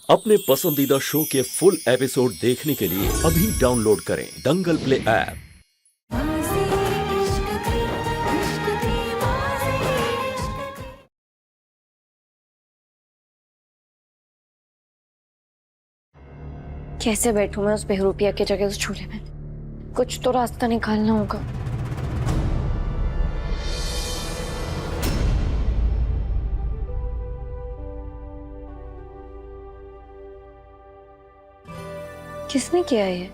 अपने पसंदीदा शो के फुल एपिसोड देखने के लिए अभी डाउनलोड करें दंगल प्ले ऐप। कैसे बैठूं मैं उस बहरूपिया की जगह उस झूले में? कुछ तो रास्ता निकालना होगा। किसने किया ये?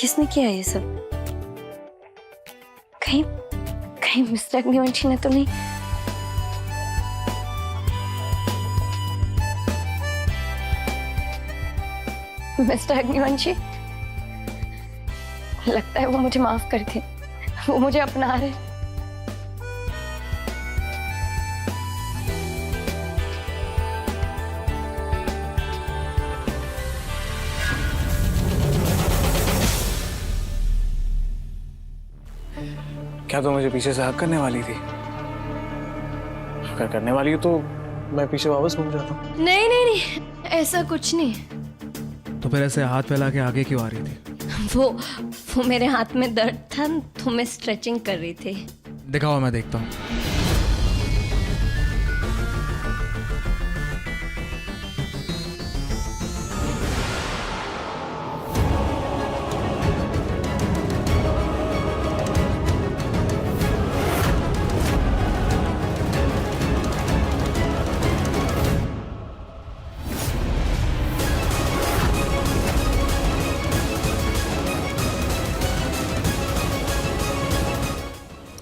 किसने किया ये सब? कहीं कहीं मिस्टर अग्निवंशी ने तो नहीं? मिस्टर अग्निवंशी, लगता है वो मुझे माफ कर दे। वो मुझे अपना रहे। क्या तुम मुझे पीछे से हक करने वाली थी? अगर करने वाली हो तो मैं पीछे वापस घूम जाता हूँ। नहीं नहीं नहीं, ऐसा कुछ नहीं। तो फिर ऐसे हाथ फैला के आगे क्यों आ रही थी? वो मेरे हाथ में दर्द था तो मैं स्ट्रेचिंग कर रही थी। दिखाओ, मैं देखता हूँ।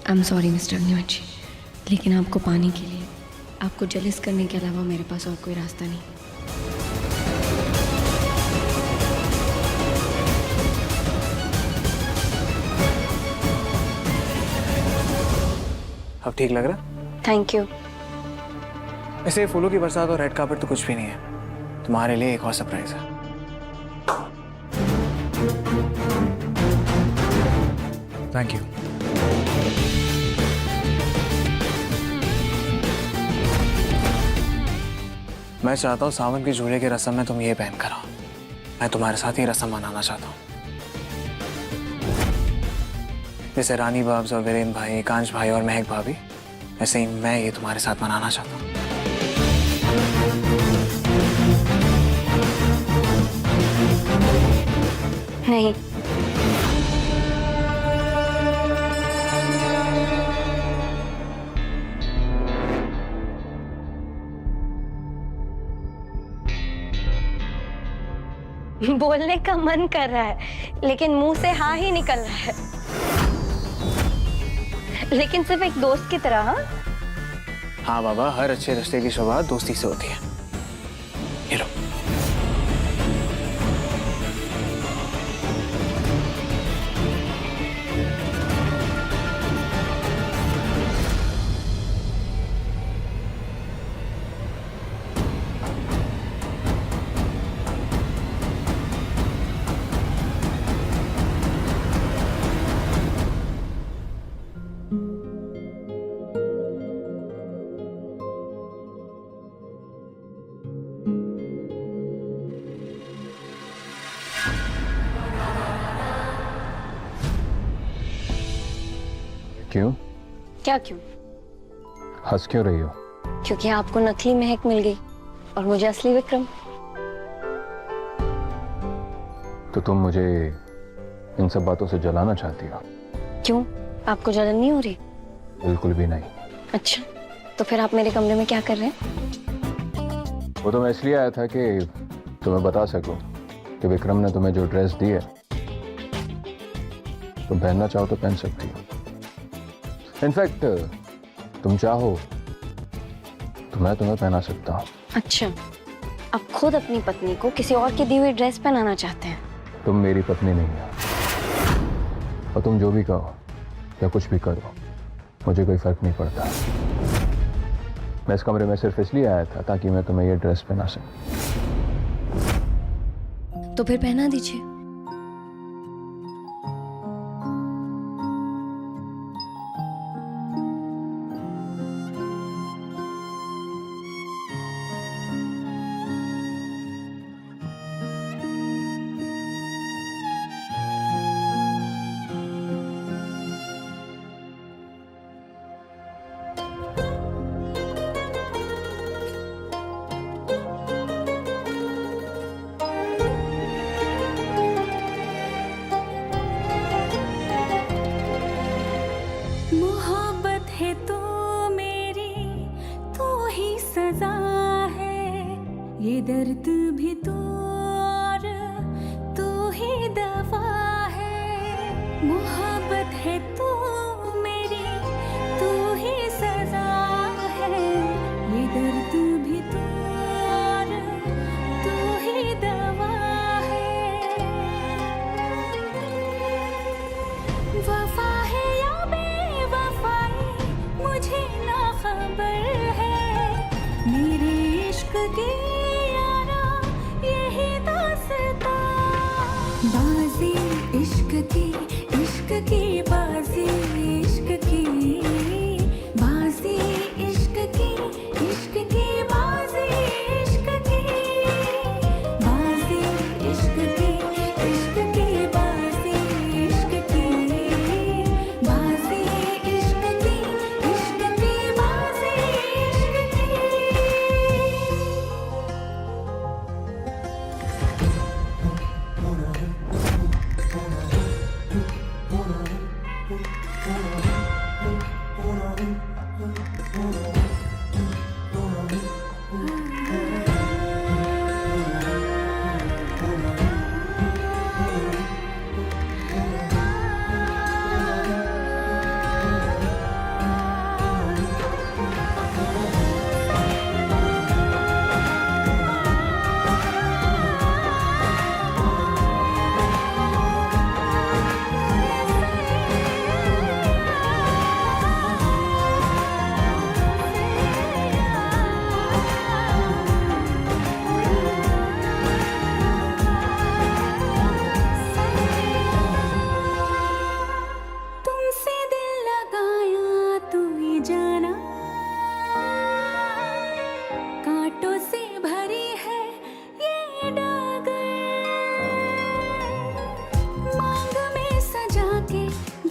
I am sorry mister Agnivanshi, लेकिन आपको पाने के लिए, आपको जेलस करने के अलावा मेरे पास और कोई रास्ता नहीं। अब ठीक लग रहा? Thank you. ऐसे फूलों की बरसात और रेड कार्पेट तो कुछ भी नहीं है। तुम्हारे लिए एक और सरप्राइज है। Thank you. मैं चाहता हूँ सावन के झूले के रस्म में तुम ये पहन कर आओ। मैं तुम्हारे साथ ही रस्म मनाना चाहता हूँ। जैसे रानी बाब्स और वीरेन भाई, कांच भाई और महक भाभी, ऐसे ही मैं ये तुम्हारे साथ मनाना चाहता हूँ। नहीं, बोलने का मन कर रहा है लेकिन मुंह से हाँ ही निकल रहा है। लेकिन सिर्फ एक दोस्त की तरह। हाँ हाँ बाबा, हर अच्छे रिश्ते की शुरुआत दोस्ती से होती है। ये लो। क्यों? क्या क्यों? हंस क्यों रही हो? क्योंकि आपको नकली महक मिल गई और मुझे असली विक्रम। तो तुम मुझे इन सब बातों से जलाना चाहती हो? क्यों, आपको जलन नहीं हो रही? बिल्कुल भी नहीं। अच्छा, तो फिर आप मेरे कमरे में क्या कर रहे हैं? वो तो मैं इसलिए आया था कि तुम्हें बता सकूं कि विक्रम ने तुम्हें जो ड्रेस दी है तुम पहनना चाहो तो पहन सकती हो। इनफैक्ट तुम चाहो तो मैं तुम्हें पहना सकता हूँ। अच्छा, आप खुद अपनी पत्नी को किसी और की दी हुई ड्रेस पहनाना चाहते हैं? तुम मेरी पत्नी नहीं हो और तुम जो भी कहो या कुछ भी करो मुझे कोई फर्क नहीं पड़ता। मैं इस कमरे में सिर्फ इसलिए आया था ताकि मैं तुम्हें ये ड्रेस पहना सकूं। तो फिर पहना दीजिए।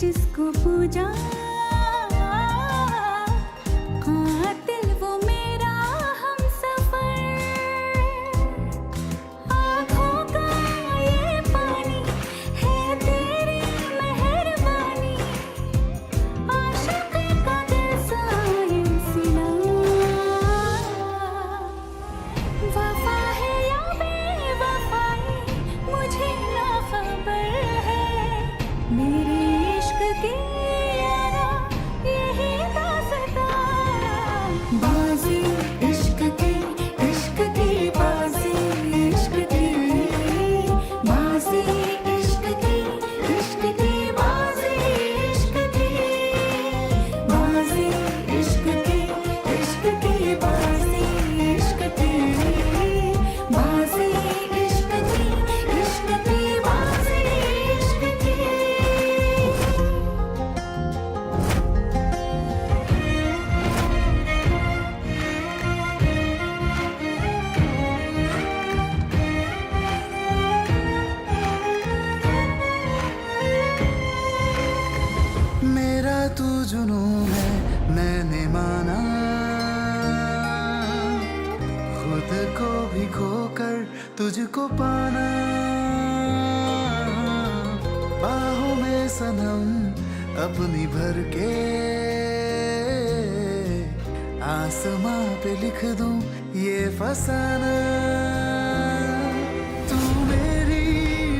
जिसको पूजा कातिल वो मेरा हमसफर आँखों का ये पानी है तेरी मेहरबानी आशिक का दिल साए सिला वफा है या बेवफाई मुझे ना खबर है मेरे इश्क की यारा यही दास्तां बाजी इश्क की बाजी इश्क की बाजी इश्क की बाजी इश्क की बाजी इश्क की बाजी इश्क की बाजी इश्क की बाजी इश्क की मेरा तू जुनून है मैंने माना खुद को भी खोकर तुझको पाना बाहों में सनम अपनी भर के आसमां पे लिख दूं ये फसाना तू मेरी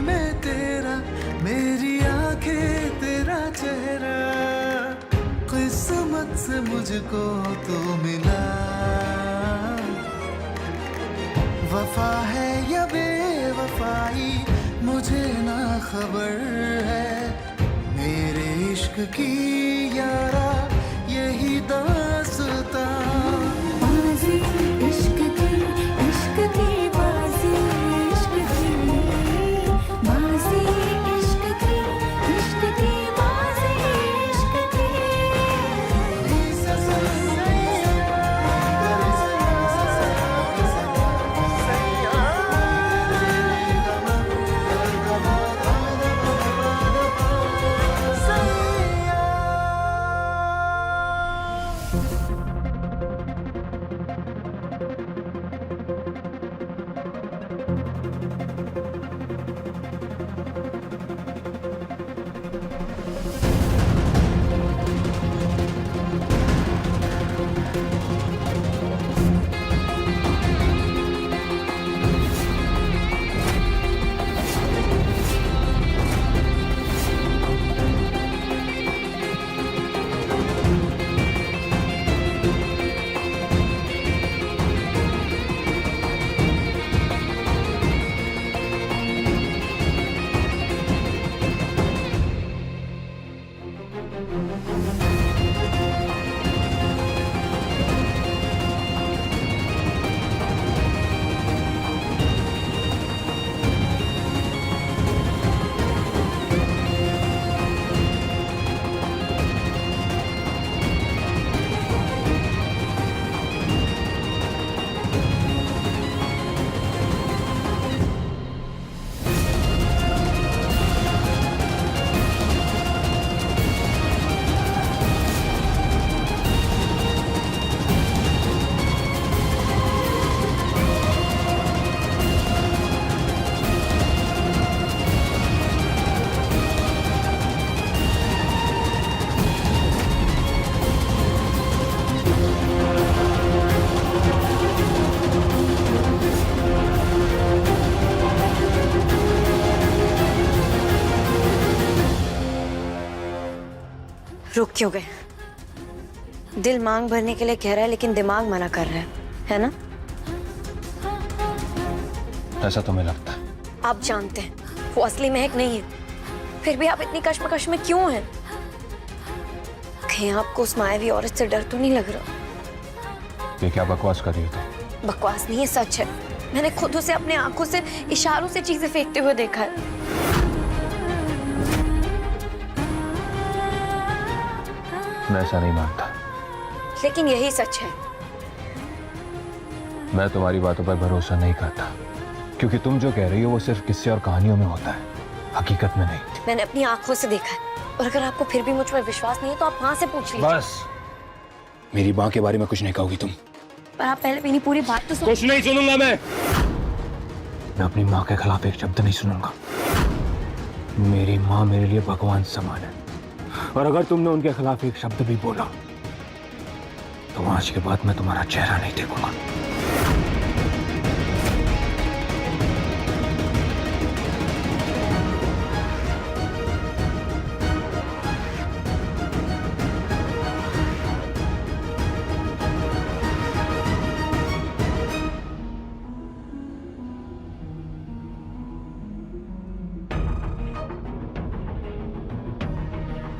मैं तेरा मेरी आंखें तेरा चेहरा किस्मत से मुझको तू मिला वफा है या बेवफाई मुझे ना खबर है मेरे इश्क की यारा यही दास्तां बाजी इश्क की बाजी इश्क की बाजी इश्क की बाजी इश्क की रुक क्यों गए? दिल मांग भरने के लिए कह रहा है लेकिन दिमाग मना कर रहा है ना? ऐसा तुम्हें लगता है? आप जानते हैं वो असली महक नहीं है, फिर भी आप इतनी कश्मकश में क्यों हैं? कहीं आपको उस मायावी औरत से डर तो नहीं लग रहा? ये क्या बकवास कर रही हो तुम? बकवास नहीं है, सच है। मैंने खुद उसे अपने आंखों से इशारों से चीजें फेंकते हुए देखा है। मैं ऐसा नहीं मानता। लेकिन यही सच है। मैं तुम्हारी बातों पर भरोसा नहीं करता, क्योंकि तुम जो कह रही हो वो सिर्फ किस्से और कहानियों में होता है, हकीकत में नहीं। मैंने अपनी आंखों से देखा है। और अगर आपको फिर भी मुझ पर विश्वास नहीं है तो आप वहां से पूछ लीजिए। बस, मेरी माँ के बारे में कुछ नहीं कहोगी तुम। पर आप पहले मेरी पूरी बात तो सुनो। कुछ नहीं सुनूंगा मैं अपनी माँ के खिलाफ एक शब्द नहीं सुनूंगा। मेरी माँ मेरे लिए भगवान समान है, और अगर तुमने उनके खिलाफ एक शब्द भी बोला तो आज के बाद मैं तुम्हारा चेहरा नहीं देखूंगा।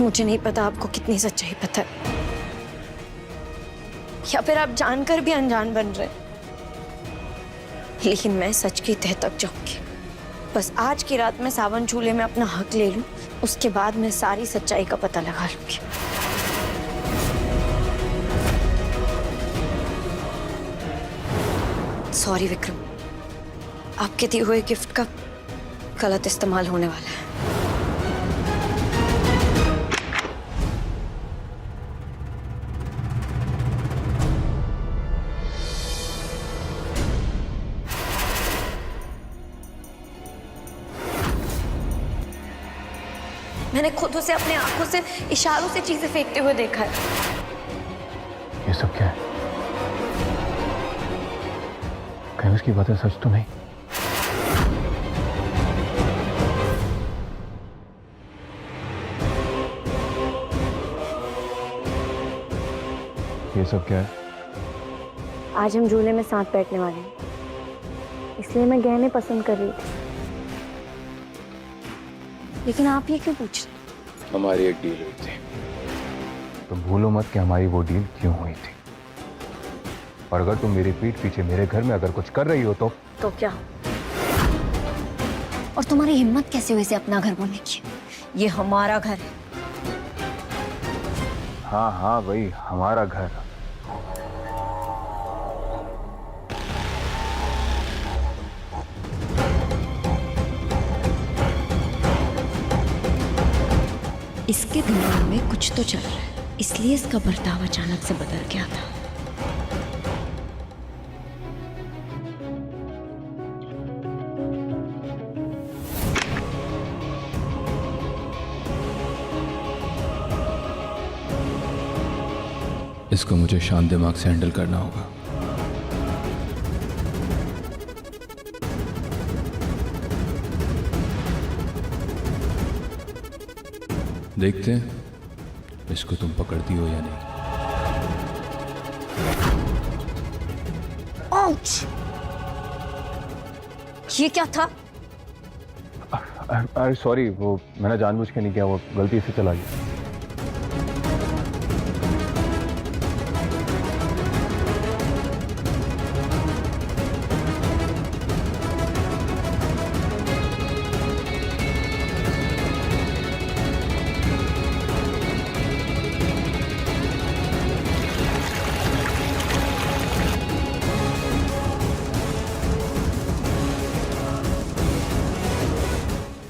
मुझे नहीं पता आपको कितनी सच्चाई पता है, या फिर आप जानकर भी अनजान बन रहे, लेकिन मैं सच की तह तक जाऊंगी। बस आज की रात में सावन चूल्हे में अपना हक ले लूं, उसके बाद मैं सारी सच्चाई का पता लगा लूंगी। सॉरी विक्रम, आपके दिए हुए गिफ्ट का गलत इस्तेमाल होने वाला है। मैंने खुद उसे अपने आंखों से इशारों से चीजें फेंकते हुए देखा है। ये सब क्या है? कहीं उसकी बातें सच तो नहीं? ये सब क्या है? आज हम झूले में साथ बैठने वाले हैं, इसलिए मैं गहने पसंद कर रही थी। लेकिन आप ये क्यों पूछ रहे? हमारी एक डील हुई थी, तुम भूलो मत कि हमारी वो डील क्यों हुई थी। और अगर तुम मेरी पीठ पीछे मेरे घर में अगर कुछ कर रही हो तो क्या? और तुम्हारी हिम्मत कैसे हुई इसे अपना घर बोलने की? ये हमारा घर है। हाँ हाँ, वही हमारा घर। इसके दिमाग में कुछ तो चल रहा है, इसलिए इसका बर्ताव अचानक से बदल गया था। इसको मुझे शांत दिमाग से हैंडल करना होगा। देखते हैं इसको तुम पकड़ती हो या नहीं। आउच! ये क्या था? अरे सॉरी, वो मैंने जानबूझ के नहीं किया, वो गलती से चला गया।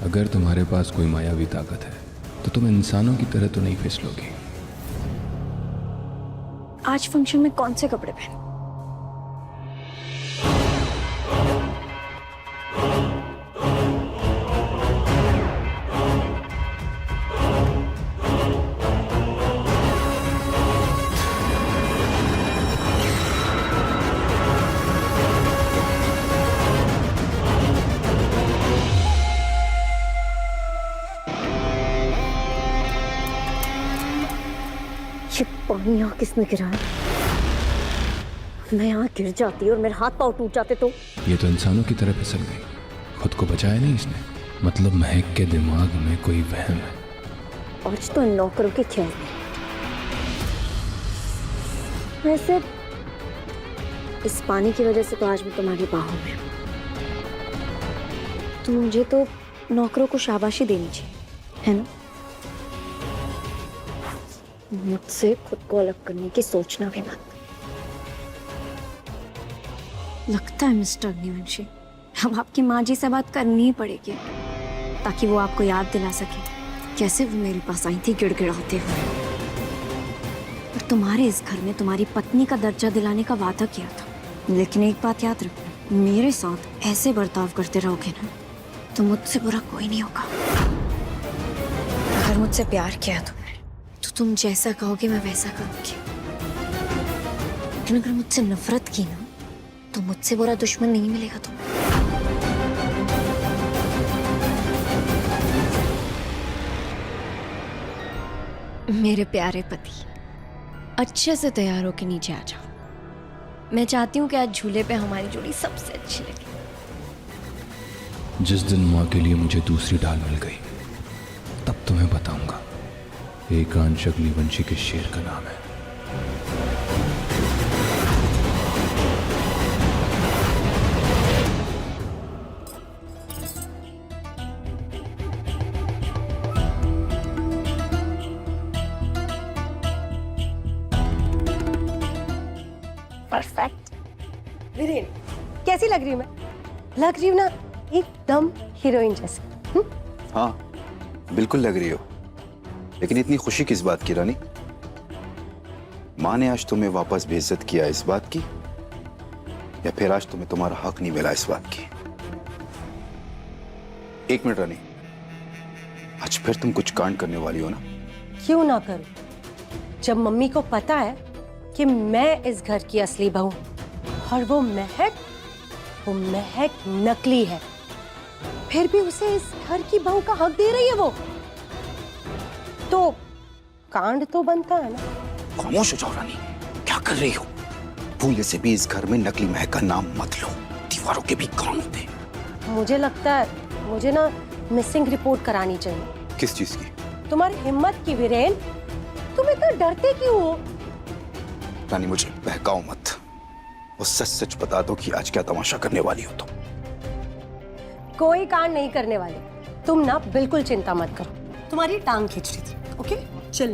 अगर तुम्हारे पास कोई मायावी ताकत है तो तुम इंसानों की तरह तो नहीं फिसलोगी। आज फंक्शन में कौन से कपड़े पहने? ये पानी यहाँ किसने गिराया? मैं यहाँ गिर जाती और मेरे हाथ पांव टूट जाते तो? ये तो इंसानों की तरह फिसल गई, खुद को बचाया नहीं इसने। मतलब महक के दिमाग में कोई वहम है। आज तो इन नौकरों की खेल है। वैसे इस पानी की वजह से तो आज मैं तुम्हारी बाहों में हूं। तो मुझे तो नौकरों को शाबाशी देनी चाहिए, है ना? मुझसे खुद को अलग करने की सोचना भी मत। लगता है मिस्टर अग्निवंशी, हम आपकी माँ जी से बात करनी ही पड़ेगी ताकि वो आपको याद दिला सके कैसे वो मेरे पास आई थी गिड़गिड़ाते हुए, और तुम्हारे इस घर में तुम्हारी पत्नी का दर्जा दिलाने का वादा किया था। लेकिन एक बात याद रखना, मेरे साथ ऐसे बर्ताव करते रहोगे ना तो मुझसे बुरा कोई नहीं होगा। अगर मुझसे प्यार किया तुमने तो तुम जैसा कहोगे मैं वैसा करूंगी, लेकिन अगर मुझसे नफरत की ना तो मुझसे बुरा दुश्मन नहीं मिलेगा तुम्हें। मेरे प्यारे पति, अच्छे से तैयार होके नीचे आ जाओ। मैं चाहती हूँ कि आज झूले पे हमारी जोड़ी सबसे अच्छी लगे। जिस दिन माँ के लिए मुझे दूसरी ढाल मिल गई तब तुम्हें बताऊंगा एकांश अग्निवंशी के शेर का नाम है। परफेक्ट। वीरेन, कैसी लग रही हूँ मैं? लग रही हूँ ना एकदम हीरोइन जैसी। हाँ बिल्कुल लग रही हो, लेकिन इतनी खुशी किस बात की रानी? माँ ने आज तुम्हें वापस बेइज्जत किया इस बात की, या फिर आज तुम्हें तुम्हारा हक नहीं मिला इस बात की? एक मिनट रानी, आज फिर तुम कुछ कांड करने वाली हो ना? क्यों ना करूं, जब मम्मी को पता है कि मैं इस घर की असली बहू और वो महक नकली है, फिर भी उसे इस घर की बहू का हक दे रही है वो, तो कांड तो बनता है ना। खामोश हो जाओ रानी, क्या कर रही हो? भूल से भी इस घर में नकली महक का नाम मत लो, दीवारों के भी कान होते। मुझे लगता है मुझे ना मिसिंग रिपोर्ट करानी चाहिए। किस चीज की? तुम्हारी हिम्मत की वीरेन, तुम इतना डरते क्यों हो? रानी मुझे बहकाओ मत, वो सच सच बता दो कि आज क्या तमाशा करने वाली हो तुम? कोई कांड नहीं करने वाले, तुम ना बिल्कुल चिंता मत करो। तुम्हारी टांग खींच रही थी, ओके चल।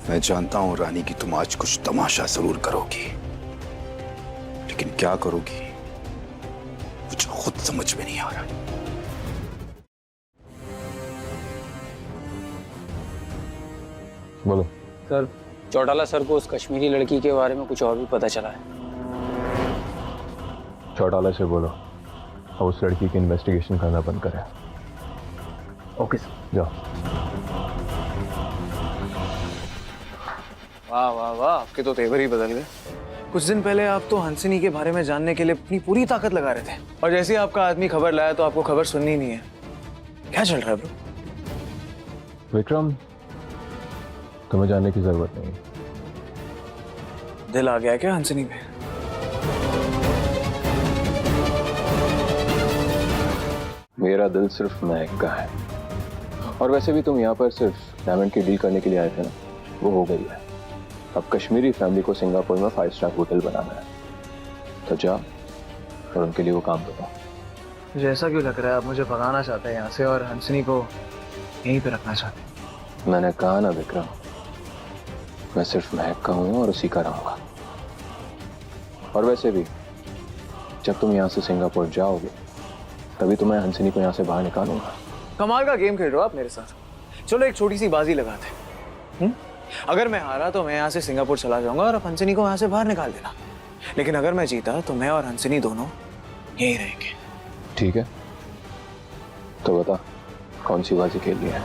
मैं जानता हूं रानी कि तुम आज कुछ तमाशा जरूर करोगी, लेकिन क्या करोगी मुझे खुद समझ में नहीं आ रहा। बोलो। सर, चौटाला सर को उस कश्मीरी लड़की के बारे में कुछ और भी पता चला है। चौटाला से बोलो और उस लड़की की इन्वेस्टिगेशन करना बंद करें। Okay sir. जाओ। वाह वाह वाह, आपके तो तेवर ही बदल गए। कुछ दिन पहले आप तो हंसिनी के बारे में जानने के लिए अपनी पूरी ताकत लगा रहे थे, और जैसे ही आपका आदमी खबर लाया तो आपको खबर सुननी नहीं है। क्या चल रहा है ब्रो? विक्रम, तुम्हें जानने की जरूरत नहीं। दिल आ गया क्या हंसिनी पे? मेरा दिल सिर्फ महक का है, और वैसे भी तुम यहाँ पर सिर्फ डायमंड की डील करने के लिए आए थे ना, वो हो गई है। अब कश्मीरी फैमिली को सिंगापुर में 5 स्टार होटल बनाना है, तो जाओ और उनके लिए वो काम करो। मुझे ऐसा क्यों लग रहा है आप मुझे भगाना चाहते हैं यहाँ से और हंसिनी को यहीं पे रखना चाहते हैं? मैंने कहा ना विक्रम, मैं सिर्फ महक का हूँ और उसी का रहूंगा। और वैसे भी जब तुम यहाँ से सिंगापुर जाओगे तभी तो मैं हंसिनी को यहाँ से बाहर निकालूंगा। कमाल का गेम खेल रहे हो आप मेरे साथ। चलो एक छोटी सी बाजी लगाते हैं। अगर मैं हारा तो मैं यहाँ से सिंगापुर चला जाऊंगा और आप हंसिनी को यहाँ से बाहर निकाल देना, लेकिन अगर मैं जीता तो मैं और हंसिनी दोनों यहीं रहेंगे। ठीक है, तो बता कौन सी बाजी खेलनी है?